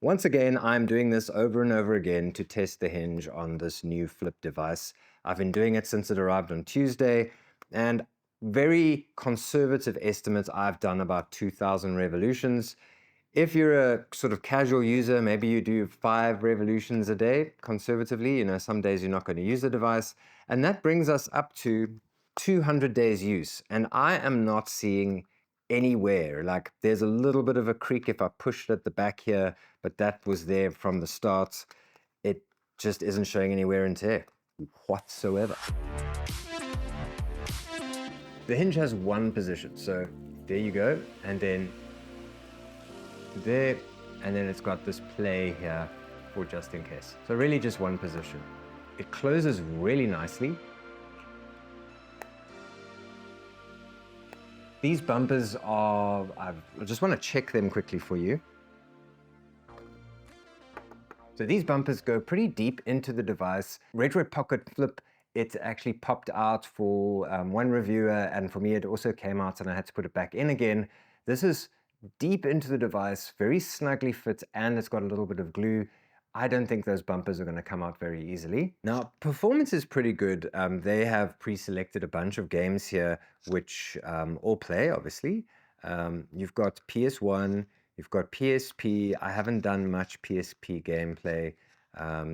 Once again, I'm doing this over and over again to test the hinge on this new Flip device. I've been doing it since it arrived on Tuesday, and very conservative estimates, I've done about 2,000 revolutions. If you're a sort of casual user, maybe you do 5 revolutions a day, conservatively. Some days you're not going to use the device, and that brings us up to 200 days use, and I am not seeing anywhere. Like, there's a little bit of a creak if I pushed at the back here, but that was there from the start. It just isn't showing any wear and tear whatsoever. The hinge has one position, so there you go, and then there, and then it's got this play here for just in case. So really just one position. It closes really nicely. These bumpers are, I just want to check them quickly for you. So these bumpers go pretty deep into the device. Retro Pocket Flip, it actually popped out for one reviewer, and for me it also came out and I had to put it back in again. This is deep into the device, very snugly fits, and it's got a little bit of glue. I don't think those bumpers are going to come out very easily. Now, performance is pretty good. They have pre-selected a bunch of games here, which all play, obviously. You've got PS1, you've got PSP. I haven't done much PSP gameplay.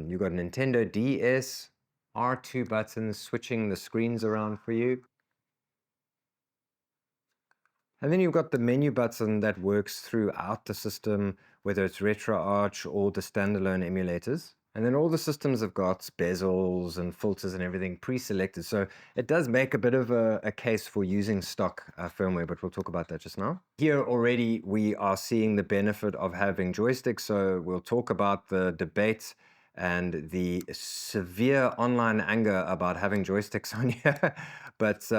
You've got Nintendo DS, R2 buttons, switching the screens around for you. And then you've got the menu button that works throughout the system, whether it's RetroArch or the standalone emulators. And then all the systems have got bezels and filters and everything pre-selected. So it does make a bit of a case for using stock firmware, but we'll talk about that just now. Here already we are seeing the benefit of having joysticks. So we'll talk about the debate and the severe online anger about having joysticks on here. But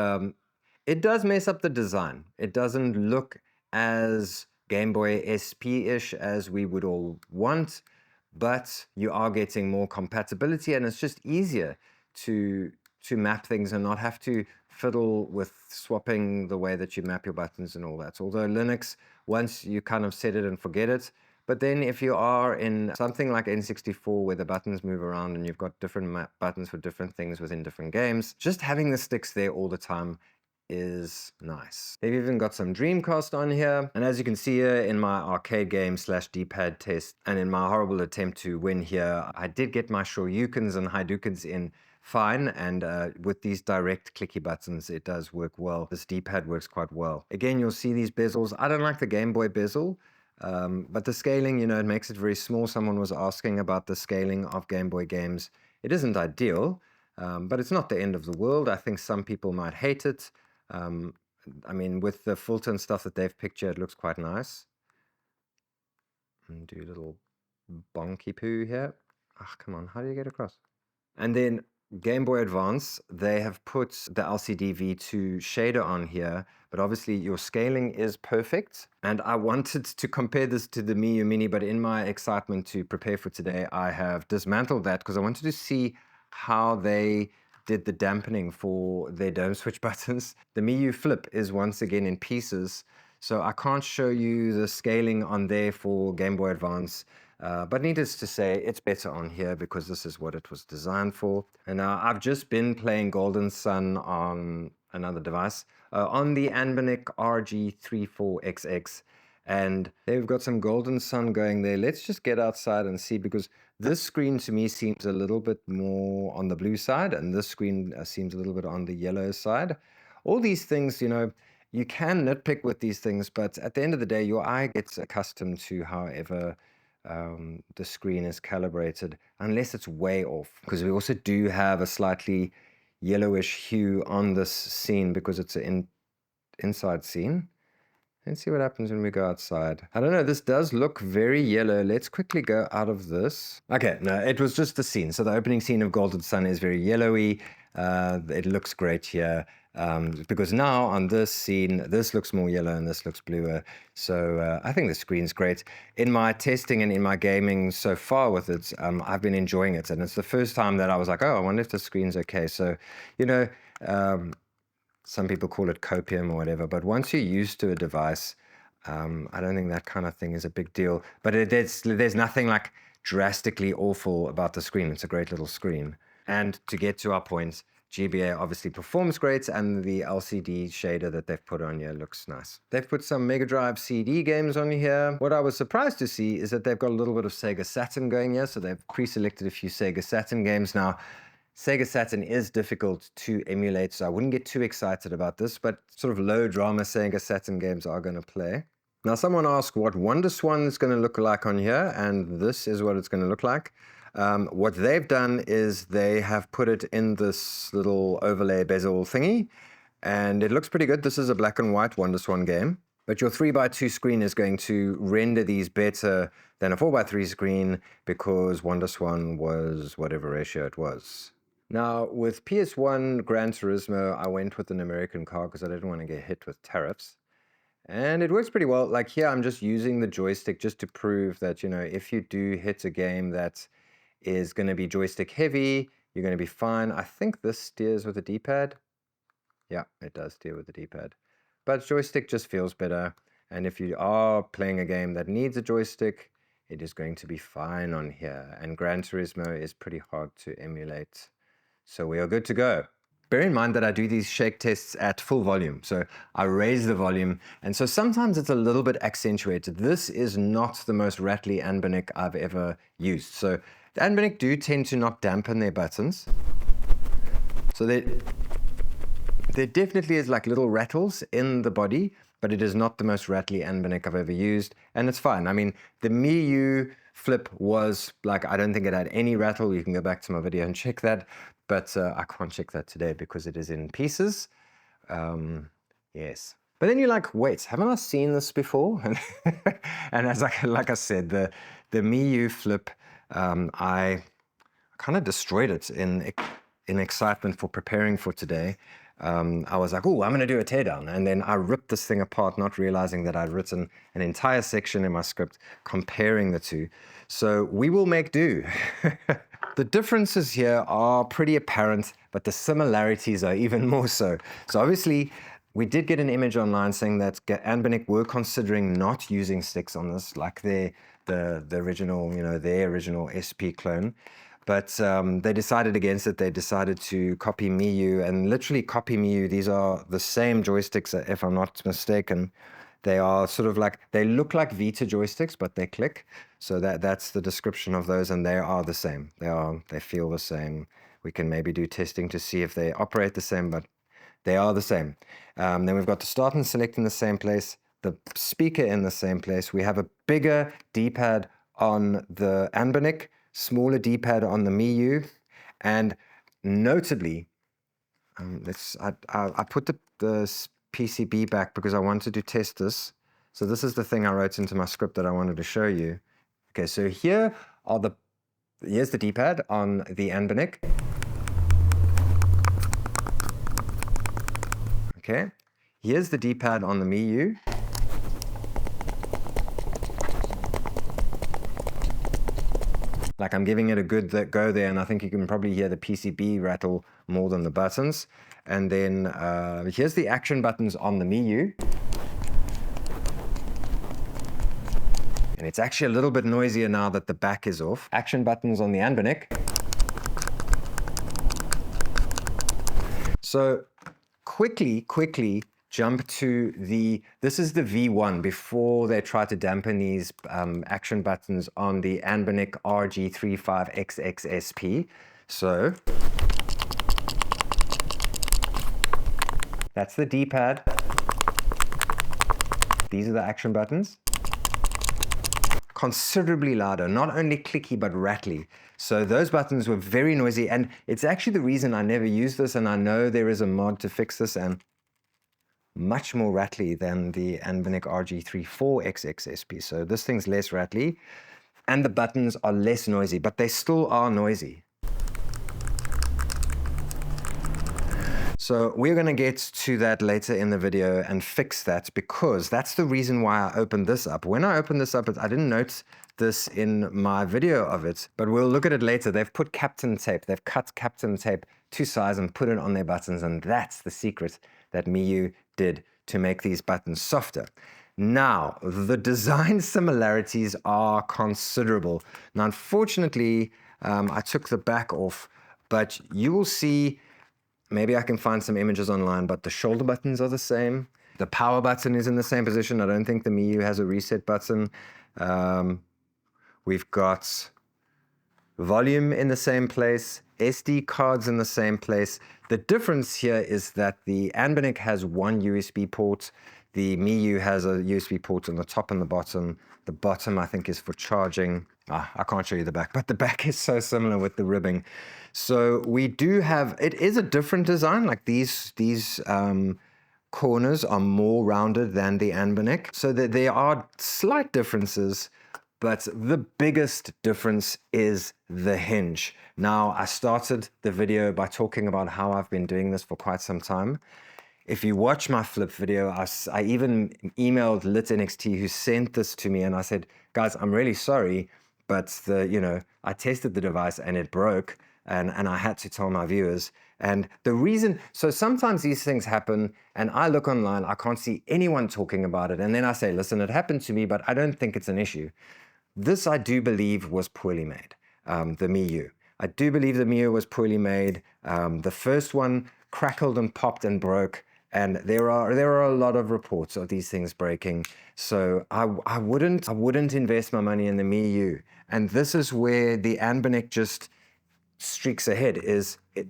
it does mess up the design. It doesn't look as Game Boy SP-ish as we would all want, but you are getting more compatibility, and it's just easier to map things and not have to fiddle with swapping the way that you map your buttons and all that. Although Linux, once you kind of set it and forget it, but then if you are in something like N64 where the buttons move around and you've got different buttons for different things within different games, just having the sticks there all the time is nice. They've even got some Dreamcast on here, and as you can see here in my arcade game / dpad test, and in my horrible attempt to win here, I did get my Shoryukens and Hadoukens in fine, and with these direct clicky buttons it does work well. This D-pad works quite well. Again, you'll see these bezels. I don't like the Game Boy bezel, but the scaling, it makes it very small. Someone was asking about the scaling of Game Boy games. It isn't ideal, but it's not the end of the world. I think some people might hate it. I mean, with the filter and stuff that they've picked here, it looks quite nice. And do a little bonky poo here. Ah, come on, how do you get across? And then Game Boy Advance, they have put the LCD V2 shader on here, but obviously your scaling is perfect. And I wanted to compare this to the Miyoo Mini, but in my excitement to prepare for today, I have dismantled that because I wanted to see how they did the dampening for their dome switch buttons. The Miyoo Flip is once again in pieces, so I can't show you the scaling on there for Game Boy Advance, but needless to say, it's better on here because this is what it was designed for. And now I've just been playing Golden Sun on another device, on the Anbernic RG34XX, and they've got some Golden Sun going there. Let's just get outside and see, because this screen to me seems a little bit more on the blue side, and this screen seems a little bit on the yellow side. All these things, you can nitpick with these things, but at the end of the day, your eye gets accustomed to however the screen is calibrated, unless it's way off, because we also do have a slightly yellowish hue on this scene because it's an inside scene. Let's see what happens when we go outside. I don't know, this does look very yellow. Let's quickly go out of this. Okay, no, it was just the scene. So the opening scene of Golden Sun is very yellowy. It looks great here. Because now on this scene, this looks more yellow and this looks bluer. So I think the screen's great. In my testing and in my gaming so far with it, I've been enjoying it. And it's the first time that I was like, oh, I wonder if the screen's okay. So, some people call it copium or whatever, but once you're used to a device, I don't think that kind of thing is a big deal, but there's nothing like drastically awful about the screen. It's a great little screen. And to get to our point, GBA obviously performs great, and the LCD shader that they've put on here looks nice. They've put some Mega Drive CD games on here. What I was surprised to see is that they've got a little bit of Sega Saturn going here, so they've pre-selected a few Sega Saturn games. Now, Sega Saturn is difficult to emulate, so I wouldn't get too excited about this, but sort of low drama Sega Saturn games are going to play. Now, someone asked what WonderSwan is going to look like on here, and this is what it's going to look like. What they've done is they have put it in this little overlay bezel thingy, and it looks pretty good. This is a black and white WonderSwan game, but your 3x2 screen is going to render these better than a 4x3 screen because WonderSwan was whatever ratio it was. Now, with PS1 Gran Turismo, I went with an American car because I didn't want to get hit with tariffs. And it works pretty well. Like here, I'm just using the joystick just to prove that, you know, if you do hit a game that is going to be joystick heavy, you're going to be fine. I think this steers with a D-pad. Yeah, it does steer with the D-pad. But joystick just feels better. And if you are playing a game that needs a joystick, it is going to be fine on here. And Gran Turismo is pretty hard to emulate. So we are good to go. Bear in mind that I do these shake tests at full volume. So I raise the volume. And so sometimes it's a little bit accentuated. This is not the most rattly Anbernic I've ever used. So the Anbernic do tend to not dampen their buttons. So there definitely is like little rattles in the body, but it is not the most rattly Anbernic I've ever used. And it's fine. I mean, the Miyoo Flip was like, I don't think it had any rattle. You can go back to my video and check that. But I can't check that today because it is in pieces. Yes. But then you're like, wait, haven't I seen this before? And as like I said, the Miyoo Flip, I kind of destroyed it in excitement for preparing for today. I was like, oh, I'm going to do a teardown. And then I ripped this thing apart, not realizing that I'd written an entire section in my script comparing the two. So we will make do. The differences here are pretty apparent, but the similarities are even more so. So obviously, we did get an image online saying that Anbernic were considering not using sticks on this, like the original, you know, their original SP clone. But they decided against it. They decided to copy Miyoo and literally copy Miyoo. These are the same joysticks, if I'm not mistaken. They are sort of like, they look like Vita joysticks, but they click. So that's the description of those, and they are the same. They feel the same. We can maybe do testing to see if they operate the same, but they are the same. Then we've got the start and select in the same place, the speaker in the same place. We have a bigger D-pad on the Anbernic, smaller D-pad on the Miyoo, and notably, I put the PCB back because I wanted to test this. So this is the thing I wrote into my script that I wanted to show you. Okay, so here's the D-pad on the Anbernic. Okay, here's the D-pad on the Miyoo. Like I'm giving it a good go there, and I think you can probably hear the PCB rattle more than the buttons. And then here's the action buttons on the Miyoo. And it's actually a little bit noisier now that the back is off. Action buttons on the Anbernic. So quickly jump to this is the V1 before they try to dampen these action buttons on the Anbernic RG35XX SP. So that's the D-pad. These are the action buttons. Considerably louder, not only clicky, but rattly. So those buttons were very noisy, and it's actually the reason I never used this, and I know there is a mod to fix this, and much more rattly than the Anbernic RG34XXSP. So this thing's less rattly, and the buttons are less noisy, but they still are noisy. So we're going to get to that later in the video and fix that, because that's the reason why I opened this up. When I opened this up, I didn't note this in my video of it, but we'll look at it later. They've put Captain tape. They've cut Captain tape to size and put it on their buttons, and that's the secret that Miyoo did to make these buttons softer. Now, the design similarities are considerable. Now, unfortunately, I took the back off, but you will see, maybe I can find some images online, but the shoulder buttons are the same. The power button is in the same position. I don't think the Miyoo has a reset button. We've got volume in the same place, SD cards in the same place. The difference here is that the Anbernic has one USB port. The Miyoo has a USB port on the top and the bottom. The bottom, I think, is for charging. I can't show you the back, but the back is so similar with the ribbing. So we do have, it is a different design. Like these corners are more rounded than the Anbernic. So that there are slight differences, but the biggest difference is the hinge. Now, I started the video by talking about how I've been doing this for quite some time. If you watch my flip video, I even emailed LITNXT who sent this to me, and I said, guys, I'm really sorry, but I tested the device and it broke, and I had to tell my viewers. And the reason, so sometimes these things happen and I look online, I can't see anyone talking about it. And then I say, listen, it happened to me, but I don't think it's an issue. This, I do believe, was poorly made, the Miyoo. I do believe the Miyoo was poorly made. The first one crackled and popped and broke, and there are a lot of reports of these things breaking. So I wouldn't invest my money in the Miyoo. And this is where the Anbernic just streaks ahead.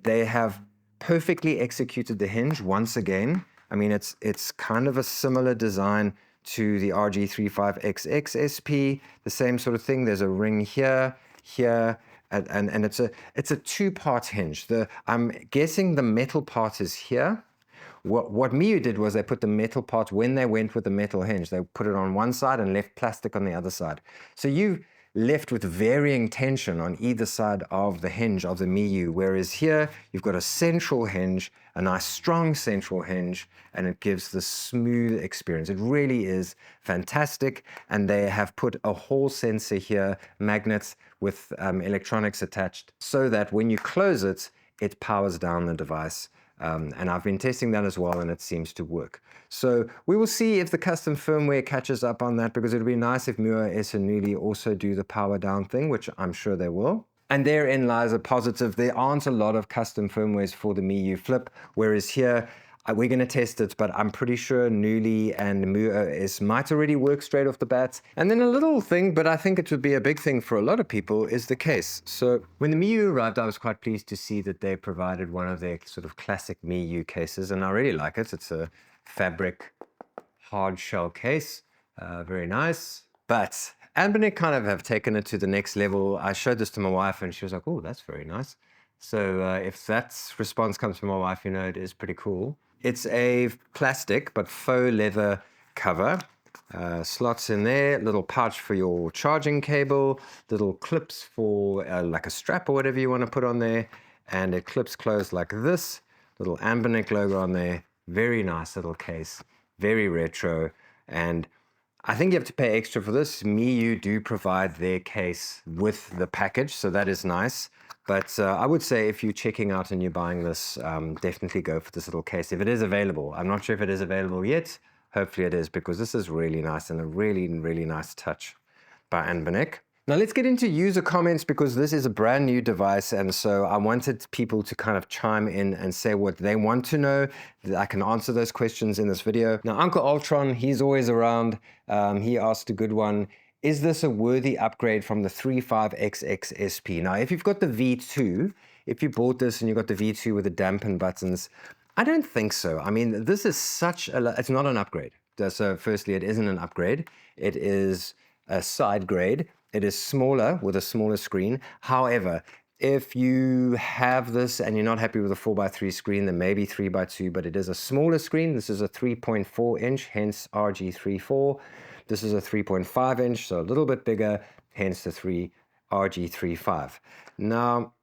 They have perfectly executed the hinge once again. I mean, it's kind of a similar design to the RG35XX SP, the same sort of thing. There's a ring here, and it's a two-part hinge. I'm guessing the metal part is here. What Miyoo did was they put the metal part, when they went with the metal hinge, they put it on one side and left plastic on the other side. So you left with varying tension on either side of the hinge of the Miyoo, whereas here you've got a central hinge, a nice strong central hinge, and it gives this smooth experience. It really is fantastic, and they have put a Hall sensor here, magnets with electronics attached, so that when you close it, it powers down the device. And I've been testing that as well, and it seems to work. So we will see if the custom firmware catches up on that, because it would be nice if Miyoo S and Newly also do the power down thing, which I'm sure they will. And therein lies a positive. There aren't a lot of custom firmwares for the Miyoo Flip, whereas here, we're going to test it, but I'm pretty sure Newly and Miyoo S might already work straight off the bat. And then a little thing, but I think it would be a big thing for a lot of people, is the case. So when the Miyoo arrived, I was quite pleased to see that they provided one of their sort of classic Miyoo cases, and I really like it. It's a fabric hard shell case, very nice. But Anbernic kind of have taken it to the next level. I showed this to my wife and she was like, oh, that's very nice. So if that response comes from my wife, it is pretty cool. It's a plastic but faux leather cover. Slots in there, little pouch for your charging cable, little clips for like a strap or whatever you want to put on there, and it clips closed like this. Little Anbernic logo on there. Very nice little case, very retro, and I think you have to pay extra for this. Miyoo do provide their case with the package, so that is nice. But I would say if you're checking out and you're buying this, definitely go for this little case if it is available. I'm not sure if it is available yet. Hopefully it is, because this is really nice and a really, really nice touch by Anbernic. Now let's get into user comments, because this is a brand new device, and so I wanted people to kind of chime in and say what they want to know. I can answer those questions in this video. Now Uncle Ultron, he's always around. He asked a good one. Is this a worthy upgrade from the 35XX SP? Now, if you've got the V2, if you bought this and you got the V2 with the dampen buttons, I don't think so. I mean, this is it's not an upgrade. So firstly, it isn't an upgrade. It is a side grade. It is smaller with a smaller screen. However, if you have this and you're not happy with a 4x3 screen, then maybe 3x2, but it is a smaller screen. This is a 3.4 inch, hence RG34. This is a 3.5 inch, so a little bit bigger, hence the RG35. Now,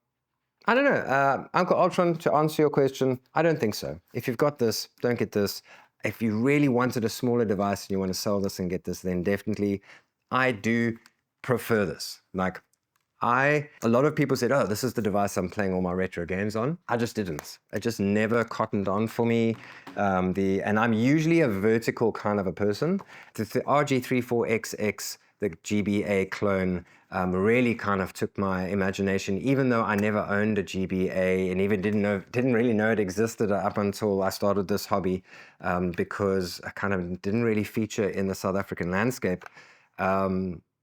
I don't know, Uncle Ultron, to answer your question, I don't think so. If you've got this, don't get this. If you really wanted a smaller device and you want to sell this and get this, then definitely, I do prefer this. Like, A lot of people said, oh, this is the device I'm playing all my retro games on. I just didn't. It just never cottoned on for me. And I'm usually a vertical kind of a person. The RG34XX, the GBA clone, really kind of took my imagination, even though I never owned a GBA and even didn't really know it existed up until I started this hobby, because I kind of didn't really feature in the South African landscape.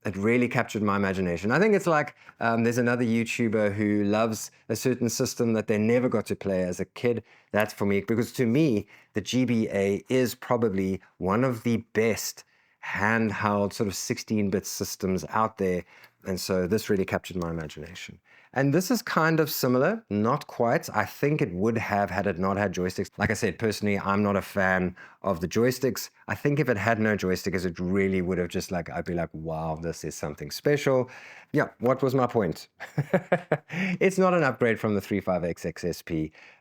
It really captured my imagination. I think it's like there's another YouTuber who loves a certain system that they never got to play as a kid. That's for me, because to me, the GBA is probably one of the best handheld sort of 16-bit systems out there. And so this really captured my imagination. And this is kind of similar, not quite. I think it would have had it not had joysticks. Like I said, personally, I'm not a fan of the joysticks. I think if it had no joysticks, it really would have just like, I'd be like, wow, this is something special. Yeah, what was my point? It's not an upgrade from the 35XX SP,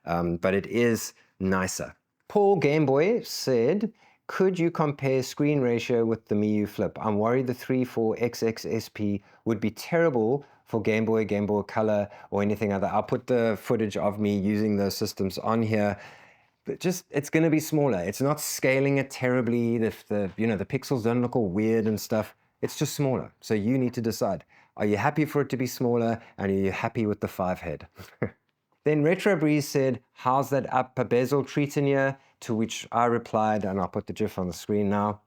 but it is nicer. Paul Gameboy said, could you compare screen ratio with the Miyoo Flip? I'm worried the 34XXSP would be terrible for Game Boy, Game Boy Color, or anything other. I'll put the footage of me using those systems on here. But just, it's going to be smaller. It's not scaling it terribly. The pixels don't look all weird and stuff. It's just smaller. So you need to decide. Are you happy for it to be smaller? And are you happy with the 5 head? Then Retro Breeze said, how's that upper bezel treating you? To which I replied, and I'll put the GIF on the screen now.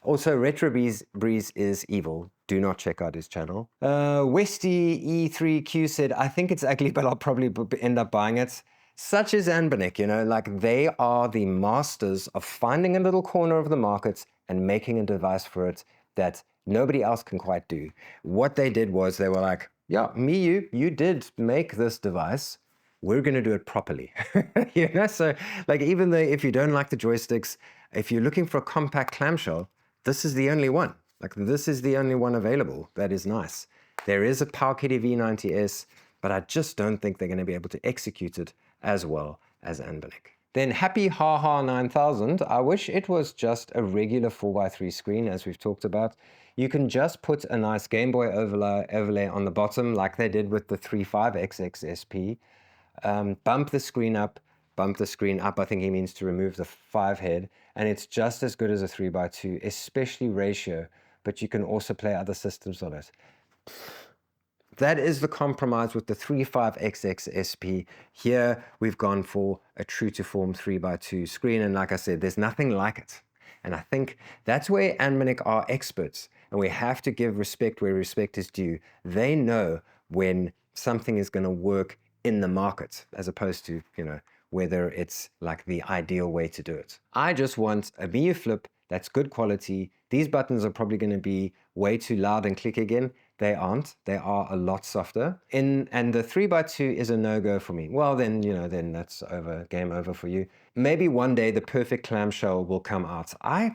Also, Retro Breeze is evil. Do not check out his channel. Westy E3Q said, I think it's ugly, but I'll probably end up buying it. Such is Anbernic, you know, like they are the masters of finding a little corner of the market and making a device for it that nobody else can quite do. What they did was they were like, yeah, Miyoo, you did make this device. We're going to do it properly. You know, so like even though if you don't like the joysticks, if you're looking for a compact clamshell, this is the only one. Like this is the only one available that is nice. There is a Powkiddy V90S, but I just don't think they're going to be able to execute it as well as Anbernic. Then Happy Haha 9000, I wish it was just a regular 4x3 screen as we've talked about. You can just put a nice Game Boy overlay on the bottom like they did with the 35XX SP. Bump the screen up, I think he means to remove the 5 head, and it's just as good as a 3x2, especially ratio, but you can also play other systems on it. That is the compromise with the 35XX SP. Here we've gone for a true to form 3x2 screen, and like I said, there's nothing like it. And I think that's where Anbernic are experts, and we have to give respect where respect is due. They know when something is going to work in the market, as opposed to, you know, whether it's like the ideal way to do it. I just want a Miyoo Flip that's good quality. These buttons are probably going to be way too loud and click again. They aren't. They are a lot softer. And the 3x2 is a no-go for me. Well, then, you know, then that's over, game over for you. Maybe one day the perfect clamshell will come out. I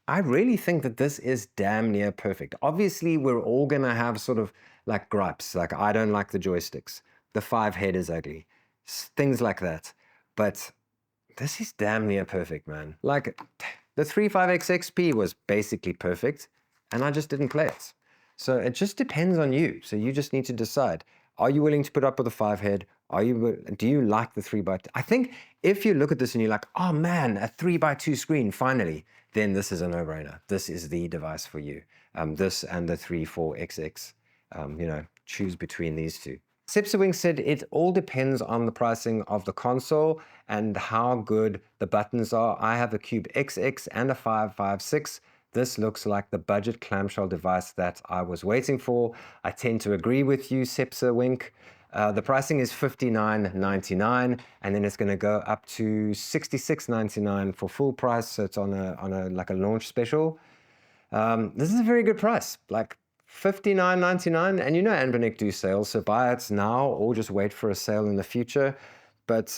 really think that this is damn near perfect. Obviously, we're all going to have sort of like gripes. Like, I don't like the joysticks. The 5 head is ugly. Things like that. But this is damn near perfect, man. Like, the 35XXP was basically perfect, and I just didn't play it. So it just depends on you. So you just need to decide. Are you willing to put up with a 5 head? Do you like the 3x2? I think if you look at this and you're like, oh man, a 3x2 screen, finally, then this is a no-brainer. This is the device for you. This and the 34XX, you know, choose between these two. Sepsawing said it all depends on the pricing of the console and how good the buttons are. I have a Cube XX and a 556. This looks like the budget clamshell device that I was waiting for. I tend to agree with you, Sepsawing. The pricing is $59.99, and then it's going to go up to $66.99 for full price. So it's on a like a launch special. This is a very good price. Like $59.99, and you know Anbernic do sales, so buy it now or just wait for a sale in the future. But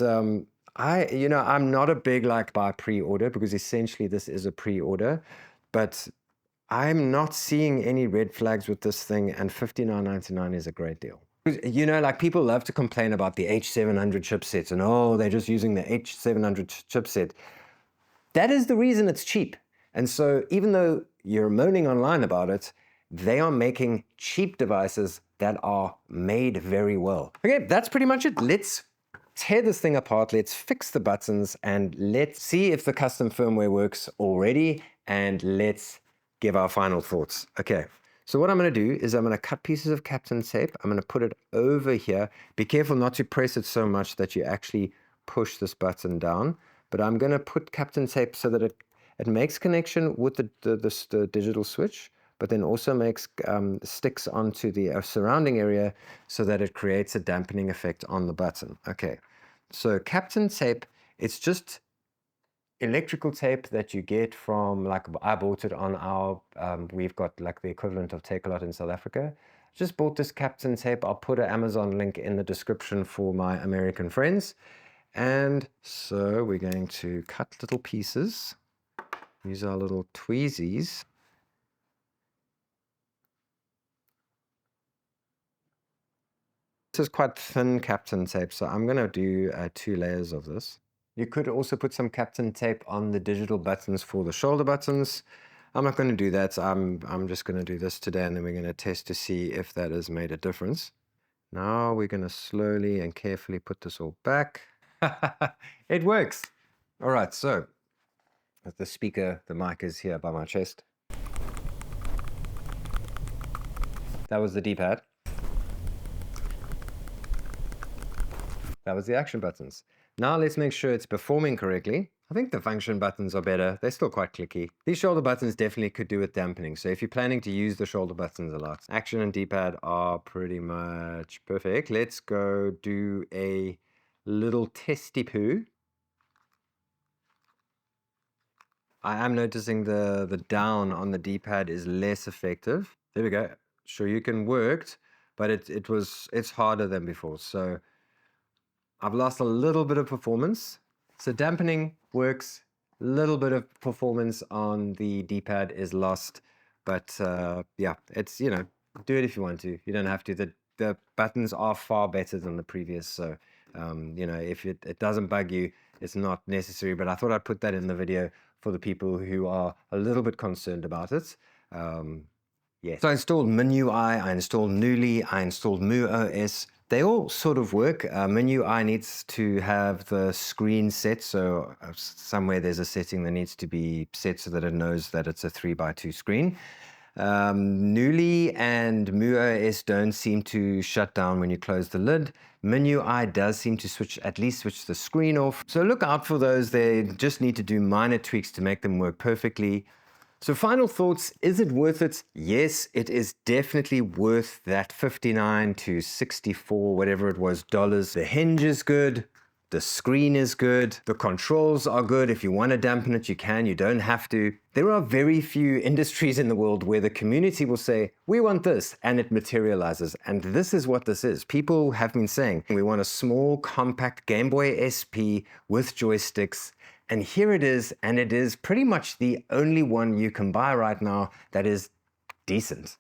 I'm not a big like buy pre-order, because essentially this is a pre-order, but I'm not seeing any red flags with this thing, and $59.99 is a great deal. You know, like people love to complain about the H700 chipsets and oh, they're just using the H700 chipset. That is the reason it's cheap. And so even though you're moaning online about it, They are making cheap devices that are made very well. Okay, that's pretty much it. Let's tear this thing apart. Let's fix the buttons and let's see if the custom firmware works already, and let's give our final thoughts. Okay, so what I'm going to do is I'm going to cut pieces of Kapton tape. I'm going to put it over here. Be careful not to press it so much that you actually push this button down, but I'm going to put Kapton tape so that it makes connection with the digital switch, but then also makes sticks onto the surrounding area so that it creates a dampening effect on the button. Okay, so Kapton tape, it's just electrical tape that you get from, like, I bought it on our, we've got like the equivalent of Take-A-Lot in South Africa. Just bought this Kapton tape. I'll put an Amazon link in the description for my American friends. And so we're going to cut little pieces, use our little tweezies. This is quite thin Kapton tape, so I'm going to do 2 layers of this. You could also put some Kapton tape on the digital buttons for the shoulder buttons. I'm not going to do that. I'm just going to do this today, and then we're going to test to see if that has made a difference. Now we're going to slowly and carefully put this all back. It works. All right, so the speaker, the mic is here by my chest. That was the D-pad. That was the action buttons. Now let's make sure it's performing correctly. I think the function buttons are better. They're still quite clicky. These shoulder buttons definitely could do with dampening. So if you're planning to use the shoulder buttons a lot, action and D-pad are pretty much perfect. Let's go do a little testy poo. I am noticing the down on the D-pad is less effective. There we go. Sure, you can work, but it's harder than before. So I've lost a little bit of performance. So dampening works, a little bit of performance on the D-pad is lost, but yeah, it's, you know, do it if you want to. You don't have to. The buttons are far better than the previous, so you know, if it doesn't bug you, it's not necessary, but I thought I'd put that in the video for the people who are a little bit concerned about it. Yeah. So I installed Miyoo, I installed Newly, I installed Miyoo OS. They all sort of work. Miyoo needs to have the screen set, so somewhere there's a setting that needs to be set so that it knows that it's a 3x2 screen. Newly and Miyoo OS don't seem to shut down when you close the lid. Miyoo does seem to at least switch the screen off. So look out for those. They just need to do minor tweaks to make them work perfectly. So final thoughts, is it worth it? Yes, it is definitely worth that 59 to 64, whatever it was, dollars. The hinge is good. The screen is good. The controls are good. If you want to dampen it, you can. You don't have to. There are very few industries in the world where the community will say, we want this, and it materializes. And this is what this is. People have been saying, we want a small, compact Gameboy SP with joysticks. And here it is, and it is pretty much the only one you can buy right now that is decent.